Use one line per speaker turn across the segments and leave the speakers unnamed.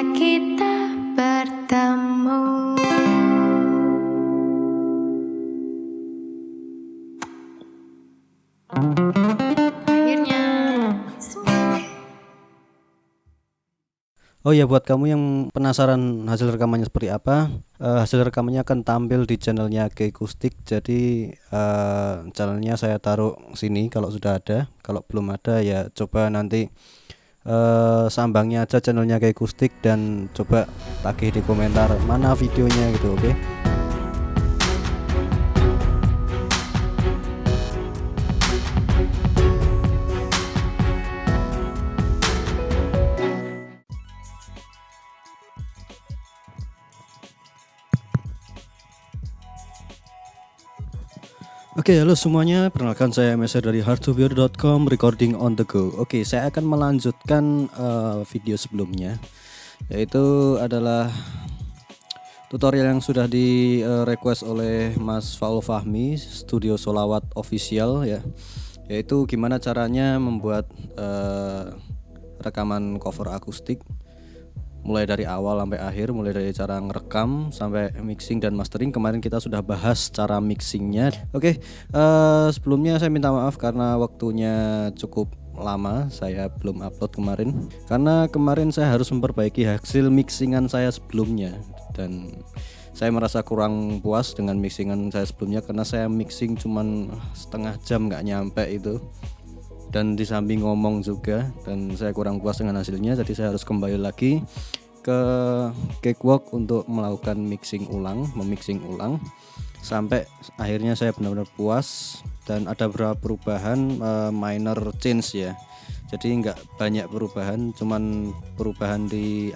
Ketika kita bertemu, akhirnya.
Oh ya, buat kamu yang penasaran hasil rekamannya seperti apa, hasil rekamannya akan tampil di channelnya Kekustik. Jadi channelnya saya taruh sini kalau sudah ada. Kalau belum ada ya coba nanti sambangnya aja channelnya Kekustik dan coba tagih di komentar mana videonya gitu, oke? Oke, halo semuanya. Perkenalkan saya MSR dari hardtobeer.com, recording on the go. Oke, saya akan melanjutkan video sebelumnya, yaitu adalah tutorial yang sudah di request oleh Mas Faul Fahmi, Studio Solawat Official ya. Yaitu gimana caranya membuat rekaman cover akustik mulai dari awal sampai akhir, mulai dari cara ngerekam sampai mixing dan mastering. Kemarin kita sudah bahas cara mixingnya. Oke, sebelumnya saya minta maaf karena waktunya cukup lama, saya belum upload kemarin karena kemarin saya harus memperbaiki hasil mixingan saya sebelumnya dan saya merasa kurang puas dengan mixingan saya sebelumnya karena saya mixing cuman setengah jam nggak nyampe itu, dan di samping ngomong juga, dan saya kurang puas dengan hasilnya. Jadi saya harus kembali lagi ke Cakewalk untuk melakukan memixing ulang sampai akhirnya saya benar-benar puas. Dan ada beberapa perubahan, minor change ya. Jadi nggak banyak perubahan, cuman perubahan di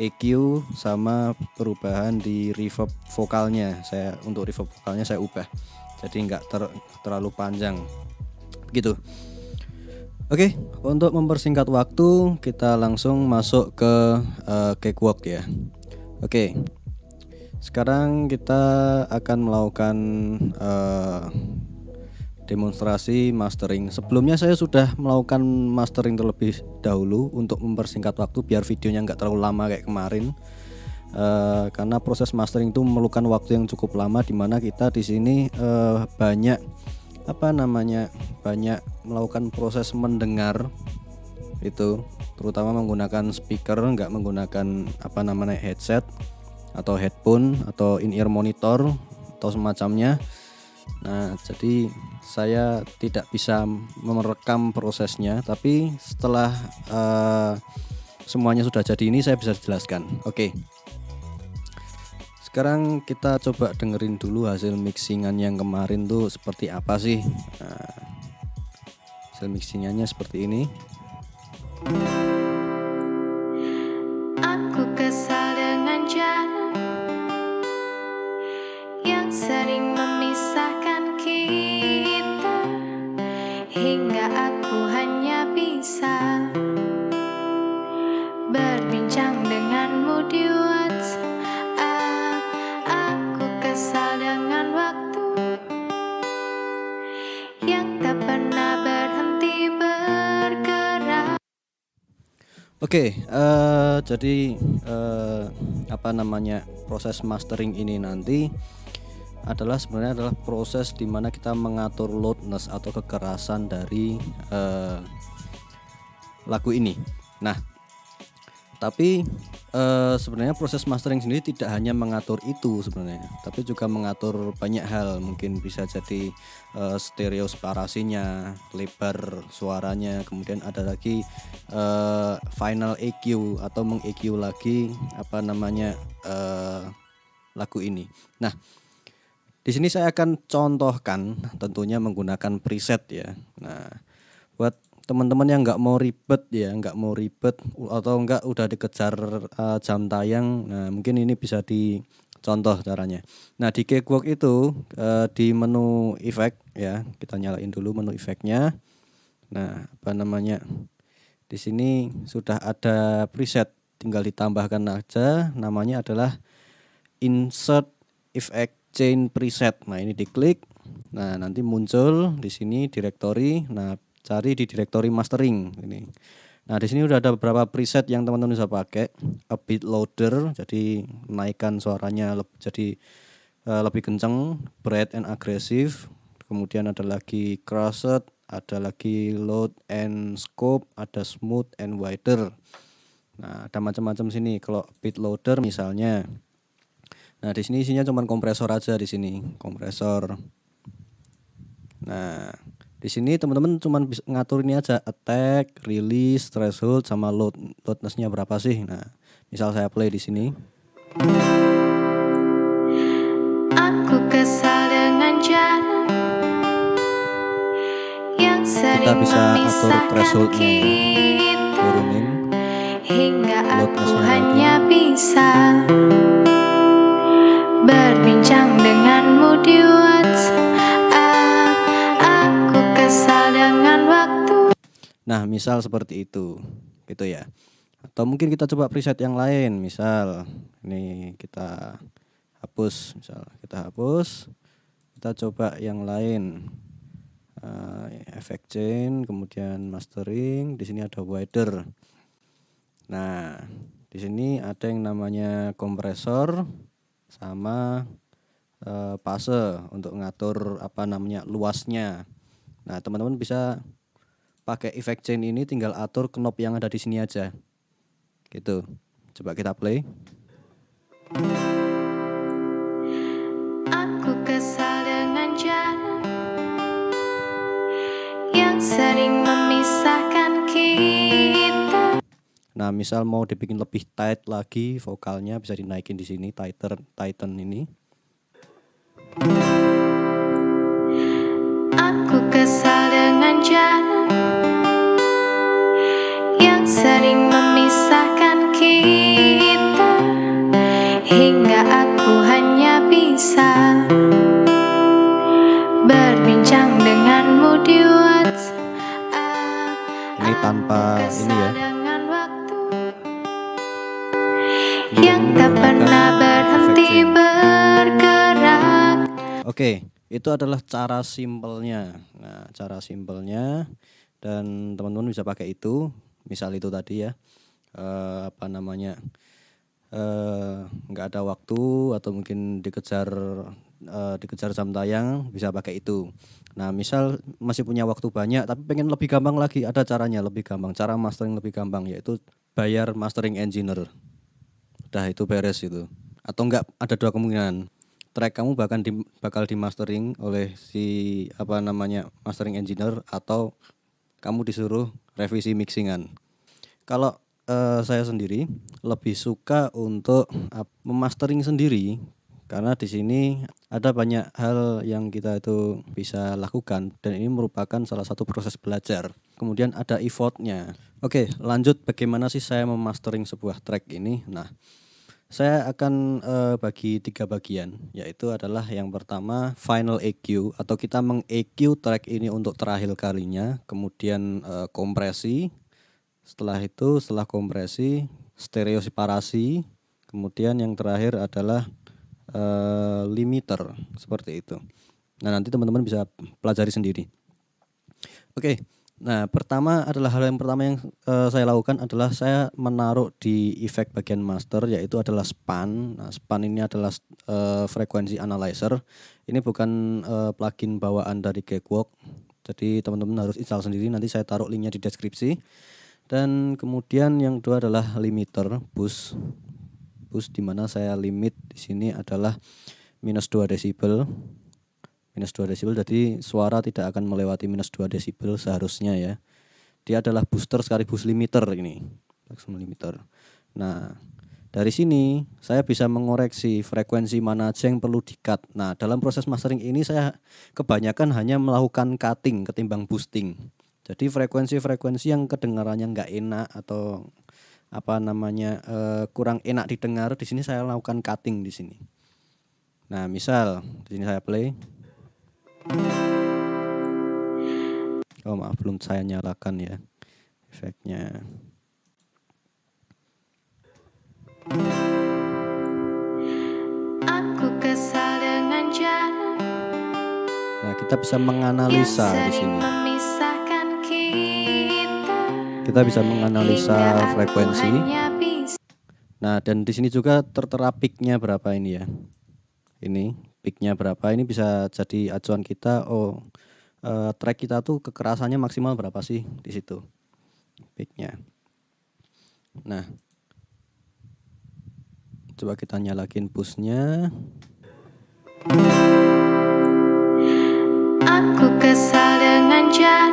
EQ sama perubahan di reverb vokalnya. Untuk reverb vokalnya saya ubah, jadi nggak terlalu panjang gitu. Oke, untuk mempersingkat waktu kita langsung masuk ke Cakewalk ya. Oke, sekarang kita akan melakukan demonstrasi mastering. Sebelumnya saya sudah melakukan mastering terlebih dahulu untuk mempersingkat waktu biar videonya nggak terlalu lama kayak kemarin. Karena proses mastering itu memerlukan waktu yang cukup lama, dimana kita di sini banyak melakukan proses mendengar itu, terutama menggunakan speaker, nggak menggunakan headset atau headphone atau in-ear monitor atau semacamnya. Nah, jadi saya tidak bisa merekam prosesnya, tapi setelah semuanya sudah jadi ini saya bisa jelaskan. Oke. Sekarang kita coba dengerin dulu hasil mixingan yang kemarin tuh seperti apa sih. Nah, hasil mixingannya seperti ini.
Aku kesal dengan jarak yang sering memisahkan kita, hingga aku hanya bisa berbincang denganmu di WhatsApp. Aku kesal dengan waktu yang tak pernah berhenti bergerak.
Oke, jadi proses mastering ini nanti sebenarnya adalah proses dimana kita mengatur loudness atau kekerasan dari lagu ini. Nah, tapi sebenarnya proses mastering sendiri tidak hanya mengatur itu sebenarnya, tapi juga mengatur banyak hal. Mungkin bisa jadi stereo separasinya, lebar suaranya, kemudian ada lagi final EQ atau meng-EQ lagi lagu ini. Nah, di sini saya akan contohkan tentunya menggunakan preset ya. Nah, buat teman-teman yang nggak mau ribet atau nggak udah dikejar jam tayang, nah mungkin ini bisa dicontoh caranya. Nah, di Cakewalk itu di menu efek ya, kita nyalain dulu menu efeknya. Nah, di sini sudah ada preset, tinggal ditambahkan aja, namanya adalah insert effect chain preset. Nah, ini diklik. Nah, nanti muncul di sini directory. Nah, cari di directory mastering ini. Nah, di sini udah ada beberapa preset yang teman-teman bisa pakai. A beat loader, jadi menaikkan suaranya jadi lebih kenceng, bright and aggressive. Kemudian ada lagi crushed, ada lagi loud and scope, ada smooth and wider. Nah, ada macam-macam sini. Kalau beat loader misalnya, nah di sini isinya cuma kompresor aja di sini, kompresor. Nah, di sini teman-teman cuma bisa ngatur ini aja, attack, release, threshold, sama loudness-nya berapa sih. Nah, misal saya play di sini.
Aku kesal dengan jarak yang
Kita
sering
bisa atur
memisahkan
thresholdnya ya,
kita,
turunin,
hingga aku
loudness-nya
hanya
lagi.
bisa berbincang denganmu di WhatsApp. Aku kesal dengan waktu.
Nah, misal seperti itu, gitu ya. Atau mungkin kita coba preset yang lain, misal ini kita hapus, misal kita hapus, kita coba yang lain, efek chain, kemudian mastering. Di sini ada wider. Nah, di sini ada yang namanya kompresor sama fase untuk ngatur luasnya. Nah, teman-teman bisa pakai efek chain ini, tinggal atur knob yang ada di sini aja. Gitu. Coba kita play.
Aku kesal dengan jarak yang sering memisahkan kita.
Nah, misal mau dibikin lebih tight lagi vokalnya, bisa dinaikin di sini, tighten ini.
Aku kesal dengan jarak yang sering memisahkan kita, hingga aku hanya bisa berbincang denganmu di WhatsApp.
Ini tanpa ini ya.
Dengan waktu
Ini
yang tak pernah berhenti bergerak.
Oke, itu adalah cara simpelnya. Nah, cara simpelnya, dan teman-teman bisa pakai itu. Misal itu tadi ya, nggak ada waktu atau mungkin dikejar jam tayang, bisa pakai itu. Nah, misal masih punya waktu banyak tapi pengen lebih gampang lagi, ada caranya lebih gampang, cara mastering lebih gampang, yaitu bayar mastering engineer. Udah, itu beres itu. Atau enggak, ada dua kemungkinan. Track kamu bakal di mastering oleh si mastering engineer, atau kamu disuruh revisi mixingan. Kalau saya sendiri lebih suka untuk memastering sendiri, karena di sini ada banyak hal yang kita itu bisa lakukan, dan ini merupakan salah satu proses belajar. Kemudian ada effortnya. Oke, lanjut, bagaimana sih saya memastering sebuah track ini? Nah, saya akan bagi 3 bagian, yaitu adalah yang pertama final EQ, atau kita meng-EQ track ini untuk terakhir kalinya. Kemudian kompresi. Setelah kompresi, stereo separasi. Kemudian yang terakhir adalah limiter, seperti itu. Nah, nanti teman-teman bisa pelajari sendiri. Oke. Nah, hal yang pertama yang saya lakukan adalah saya menaruh di efek bagian master, yaitu adalah span. Nah, span ini adalah frekuensi analyzer. Ini bukan plugin bawaan dari Cakewalk. Jadi teman-teman harus install sendiri. Nanti saya taruh linknya di deskripsi. Dan kemudian yang kedua adalah limiter, boost di mana saya limit di sini adalah -2 desibel. -2 desibel, jadi suara tidak akan melewati -2 desibel seharusnya ya. Dia adalah booster sekaligus limiter ini, maximum limiter. Nah, dari sini saya bisa mengoreksi frekuensi mana aja yang perlu di-cut. Nah, dalam proses mastering ini saya kebanyakan hanya melakukan cutting ketimbang boosting. Jadi frekuensi-frekuensi yang kedengarannya nggak enak atau kurang enak didengar, di sini saya lakukan cutting di sini. Nah, misal di sini saya play. Oh maaf, belum saya nyalakan ya efeknya.
Aku kesal dengan jarak.
Nah, kita bisa menganalisa di sini.
Memisahkan kita.
Kita kita bisa menganalisa
hingga aku
frekuensi.
hanya bisa.
Nah, dan di sini juga tertera peaknya berapa ini ya. Ini peaknya berapa, ini bisa jadi acuan kita. Track kita tuh kekerasannya maksimal berapa sih di situ peaknya. Nah, coba kita nyalakin pushnya.
Aku kesal dengan jarak.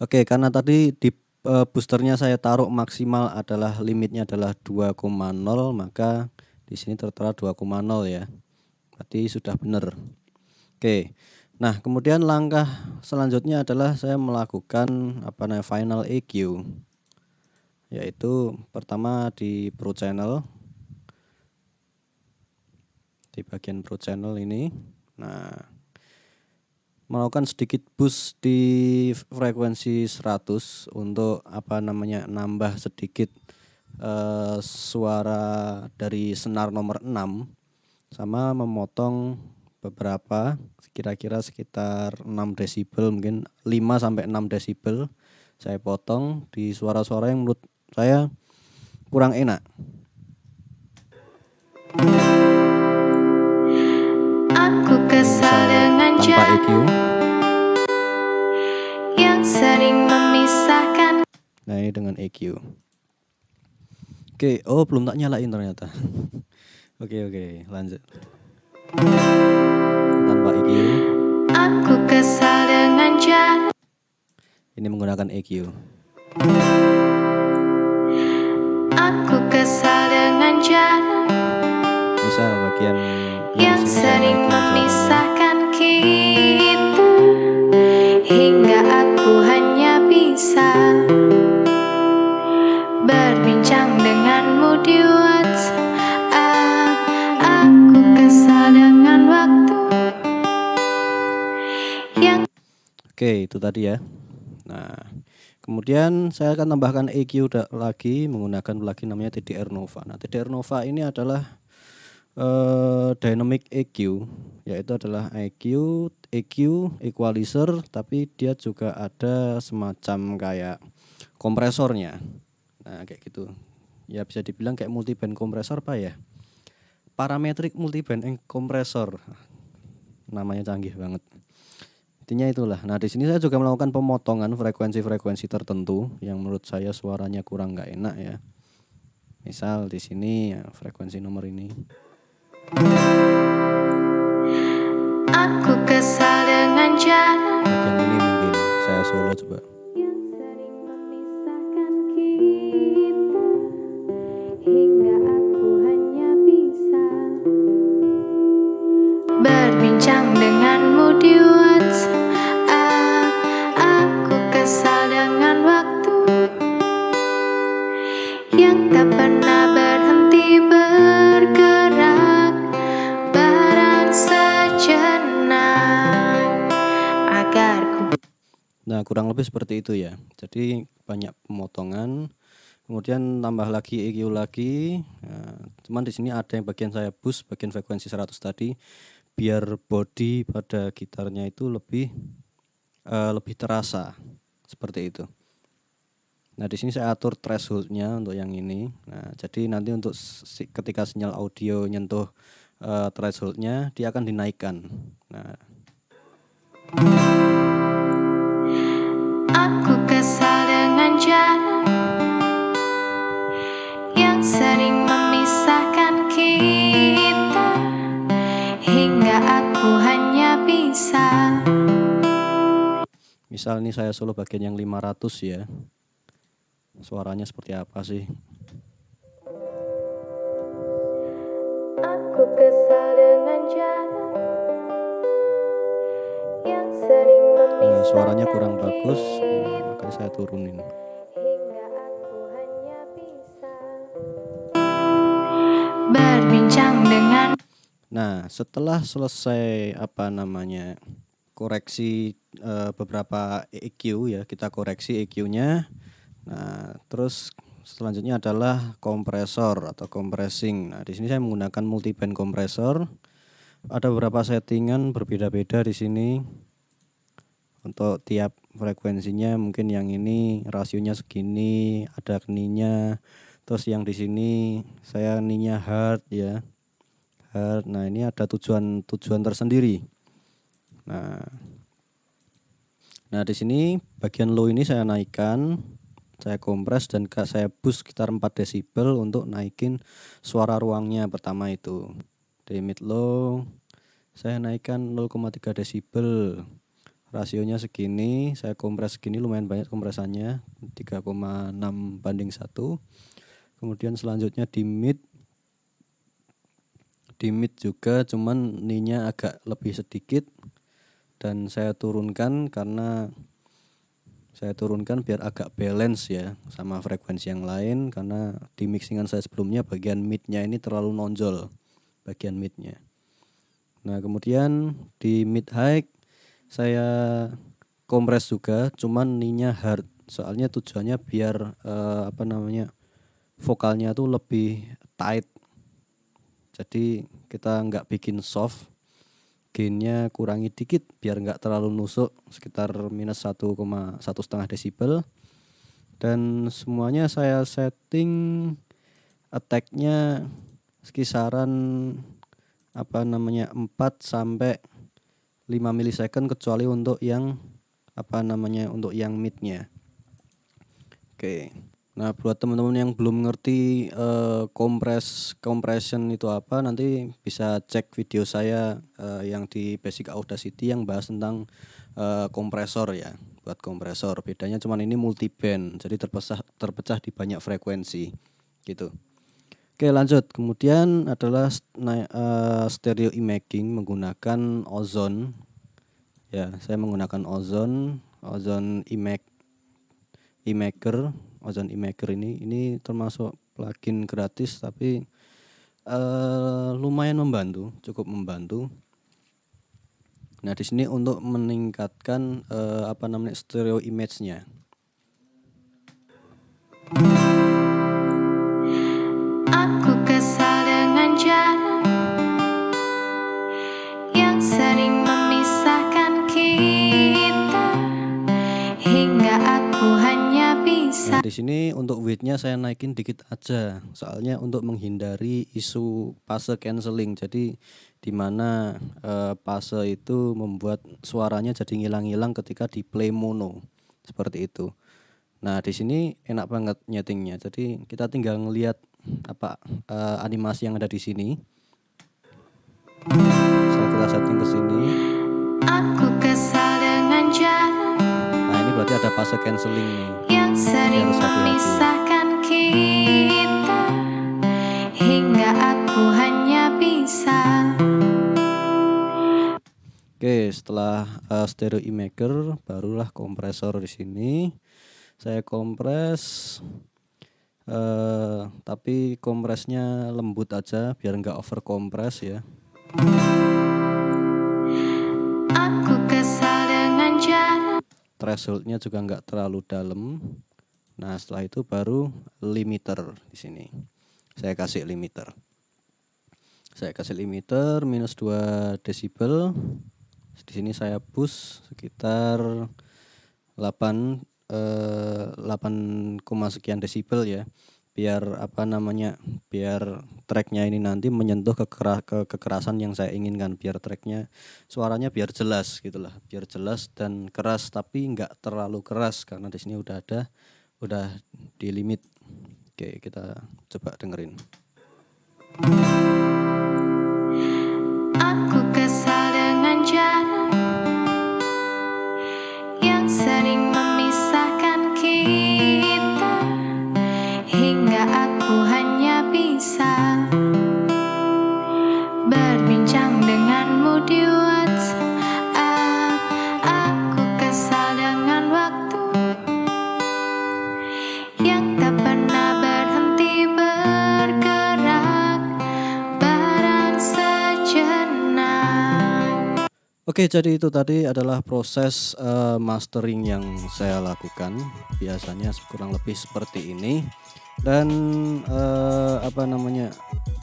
Oke, karena tadi di boosternya saya taruh maksimal adalah limitnya adalah 2,0, maka di sini tertera 2,0 ya. Berarti sudah benar. Oke. Nah, kemudian langkah selanjutnya adalah saya melakukan final EQ. Yaitu pertama di Pro Channel. Di bagian Pro Channel ini. Nah, melakukan sedikit boost di frekuensi 100 untuk nambah sedikit suara dari senar nomor 6, sama memotong beberapa kira-kira sekitar 6 desibel, mungkin 5 sampai 6 desibel saya potong di suara-suara yang menurut saya kurang enak.
Aku kesal dengan
Tanpa
jarak
EQ.
yang sering memisahkan.
Nah, ini dengan EQ. Oke, belum tak nyalain ternyata. Oke, lanjut. Tanpa EQ.
Aku kesal dengan jarak.
Ini menggunakan EQ.
Aku kesal dengan jarak
Misal bagian
yang
sini saya
sering
naikin suaranya.
memisahkan kita, hingga aku hanya bisa berbincang denganmu di WhatsApp. Aku kesal dengan waktu yang.
Oke, itu tadi ya. Nah, kemudian saya akan tambahkan EQ lagi menggunakan plugin namanya TDR Nova. Nah, TDR Nova ini adalah dynamic EQ, yaitu adalah EQ equalizer, tapi dia juga ada semacam kayak kompresornya. Nah, kayak gitu. Ya bisa dibilang kayak multiband kompresor apa ya? Parametric multiband kompresor. Namanya canggih banget. Intinya itulah. Nah, di sini saya juga melakukan pemotongan frekuensi-frekuensi tertentu yang menurut saya suaranya kurang nggak enak ya. Misal di sini ya, frekuensi nomor ini.
Aku kesal dengan jarak
Bagian ini mungkin saya solo coba.
yang sering memisahkan kita, hingga aku hanya bisa berbincang denganmu di WhatsApp. Aku kesal dengan waktu yang tak pernah berhenti bergerak, barang sejenak agar ku.
Nah, kurang lebih seperti itu ya. Jadi banyak pemotongan, kemudian tambah lagi EQ lagi. Nah, cuman di sini ada yang bagian saya boost bagian frekuensi 100 tadi biar body pada gitarnya itu lebih terasa seperti itu. Nah, di sini saya atur thresholdnya untuk yang ini. Nah, jadi nanti untuk ketika sinyal audio nyentuh thresholdnya, dia akan dinaikkan. Nah,
Aku kesal dengan jarak yang sering memisahkan kita, hingga aku hanya bisa.
misal ini saya solo bagian yang 500 ya. Suaranya seperti apa sih?
Aku kesal dengan jarak yang sering memisahkan
Suaranya kurang bagus,
kita,
makanya saya turunin.
hingga aku hanya bisa berbincang dengan.
Nah, setelah selesai koreksi beberapa EQ ya, kita koreksi EQ-nya. Nah, terus selanjutnya adalah kompresor atau compressing. Nah, di sini saya menggunakan multiband kompresor. Ada beberapa settingan berbeda-beda di sini. untuk tiap frekuensinya. Mungkin yang ini rasionya segini, ada keninya. Terus yang di sini saya keninya hard ya, hard. Nah ini ada tujuan tersendiri. Nah di sini bagian low ini saya naikkan, saya kompres dan saya boost sekitar 4 desibel untuk naikin suara ruangnya. Pertama itu di mid low saya naikkan 0,3 desibel, rasionya segini, saya kompres segini, lumayan banyak kompresannya 3,6:1. Kemudian selanjutnya di mid juga, cuman ninya agak lebih sedikit dan saya turunkan biar agak balance ya sama frekuensi yang lain, karena di mixingan saya sebelumnya bagian midnya ini terlalu nonjol bagian midnya. Nah kemudian di mid high saya kompres juga, cuman ninya hard, soalnya tujuannya biar vokalnya tuh lebih tight, jadi kita nggak bikin soft, gainnya kurangi dikit biar nggak terlalu nusuk, sekitar minus 1,5 desibel. Dan semuanya saya setting attack-nya kisaran 4 sampai 5 milisecond, kecuali untuk yang untuk yang midnya. Oke. Nah buat teman-teman yang belum ngerti compression itu apa, nanti bisa cek video saya yang di Basic Audacity yang bahas tentang kompresor ya. Buat kompresor bedanya cuman ini multiband, jadi terpecah di banyak frekuensi gitu. Oke lanjut, kemudian adalah stereo imaging menggunakan Ozone ya. Saya menggunakan Ozone Imager ini termasuk plugin gratis, tapi lumayan cukup membantu. Nah di sini untuk meningkatkan stereo image-nya.
Aku kesal dengan jarak yang sering memisahkan kita, hingga aku hanya bisa.
Nah, di sini untuk width-nya saya naikin dikit aja, soalnya untuk menghindari isu fase cancelling. Jadi dimana fase itu membuat suaranya jadi ngilang-ngilang ketika di play mono seperti itu. Nah di sini enak banget nyetingnya, jadi kita tinggal ngelihat animasi yang ada di sini. Setelah kita setting ke sini,
Aku kesal dengan jarak
nah ini berarti ada fase cancelling nih.
yang sering
Harus hati-hati.
memisahkan kita, hingga aku hanya bisa.
Oke, setelah stereo imager barulah kompresor di sini. Saya kompres, tapi kompresnya lembut aja biar nggak over kompres ya.
Aku kesal dengan jarak.
Thresholdnya juga nggak terlalu dalam. Nah setelah itu baru limiter di sini. Saya kasih limiter minus 2 desibel. Di sini saya boost sekitar 8 sekian desibel ya, biar biar tracknya ini nanti menyentuh kekerasan yang saya inginkan, biar tracknya suaranya biar jelas gitulah, biar jelas dan keras tapi nggak terlalu keras, karena di sini udah di limit. Oke, kita coba dengerin.
Aku kesal dengan jarak yang sering memisahkan kita, hingga aku hanya bisa berbincang denganmu di WhatsApp. Aku kesal dengan waktu yang tak pernah berhenti bergerak barang sejenak.
Oke, jadi itu tadi adalah proses mastering yang saya lakukan. Biasanya kurang lebih seperti ini. Dan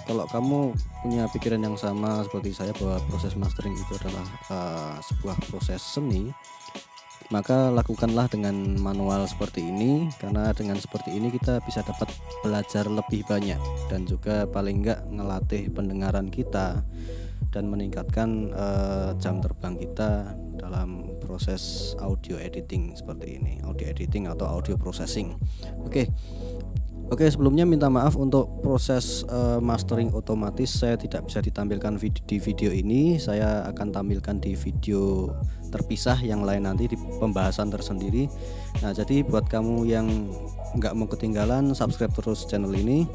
kalau kamu punya pikiran yang sama seperti saya bahwa proses mastering itu adalah sebuah proses seni, maka lakukanlah dengan manual seperti ini, karena dengan seperti ini kita bisa dapat belajar lebih banyak dan juga paling enggak ngelatih pendengaran kita dan meningkatkan jam terbang kita dalam proses audio editing seperti ini, audio editing atau audio processing. Oke, sebelumnya minta maaf untuk proses mastering otomatis saya tidak bisa ditampilkan di video ini. Saya akan tampilkan di video terpisah yang lain nanti di pembahasan tersendiri. Nah, jadi buat kamu yang nggak mau ketinggalan, subscribe terus channel ini.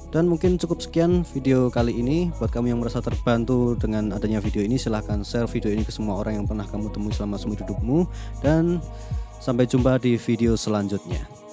Dan mungkin cukup sekian video kali ini. Buat kamu yang merasa terbantu dengan adanya video ini, silahkan share video ini ke semua orang yang pernah kamu temui selama seumur hidupmu. Dan sampai jumpa di video selanjutnya.